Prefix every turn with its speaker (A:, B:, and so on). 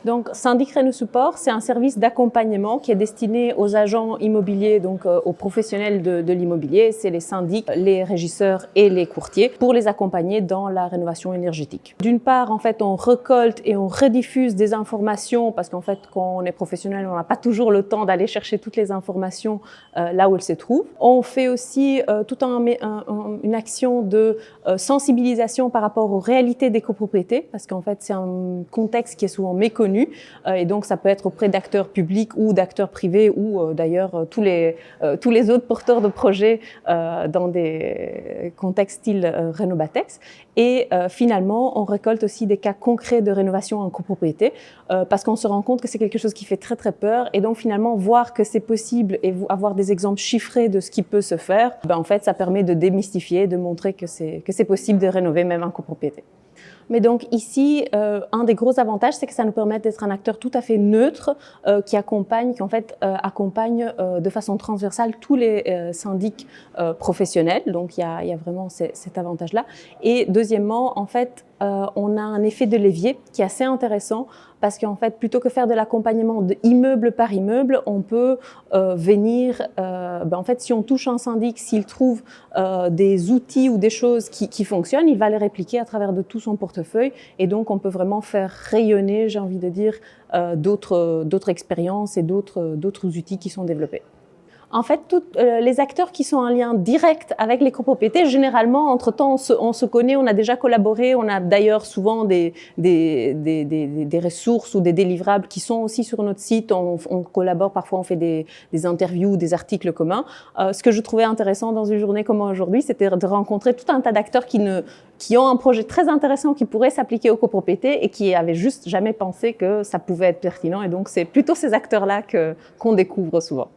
A: Donc, Syndic Réno Support, c'est un service d'accompagnement qui est destiné aux agents immobiliers, donc aux professionnels de l'immobilier. C'est les syndics, les régisseurs et les courtiers pour les accompagner dans la rénovation énergétique. D'une part, en fait, on récolte et on rediffuse des informations parce qu'en fait, quand on est professionnel, on n'a pas toujours le temps d'aller chercher toutes les informations là où elles se trouvent. On fait aussi toute une action de sensibilisation par rapport aux réalités des copropriétés parce qu'en fait, c'est un contexte qui est souvent méconnu et donc ça peut être auprès d'acteurs publics ou d'acteurs privés ou d'ailleurs tous les autres porteurs de projets dans des contextes style Rénobatex. Et finalement, on récolte aussi des cas concrets de rénovation en copropriété parce qu'on se rend compte que c'est quelque chose qui fait très très peur et donc finalement voir que c'est possible et avoir des exemples chiffrés de ce qui peut se faire, en fait ça permet de démystifier, de montrer que c'est possible de rénover même en copropriété. Mais donc ici, un des gros avantages, c'est que ça nous permet d'être un acteur tout à fait neutre qui accompagne de façon transversale tous les syndics professionnels. Donc il y a vraiment cet avantage-là. Et deuxièmement, en fait, on a un effet de levier qui est assez intéressant parce qu'en fait, plutôt que faire de l'accompagnement immeuble par immeuble, on peut venir, en fait, si on touche un syndic, s'il trouve des outils ou des choses qui fonctionnent, il va les répliquer à travers de tout son portefeuille et donc on peut vraiment faire rayonner, j'ai envie de dire, d'autres expériences et d'autres outils qui sont développés. En fait, tous les acteurs qui sont en lien direct avec les copropriétés, généralement, entre-temps, on se connaît, on a déjà collaboré, on a d'ailleurs souvent des ressources ou des délivrables qui sont aussi sur notre site, on collabore, parfois on fait des interviews, des articles communs. Ce que je trouvais intéressant dans une journée comme aujourd'hui, c'était de rencontrer tout un tas d'acteurs qui ont un projet très intéressant qui pourrait s'appliquer aux copropriétés et qui avaient juste jamais pensé que ça pouvait être pertinent. Et donc, c'est plutôt ces acteurs-là qu'on découvre souvent.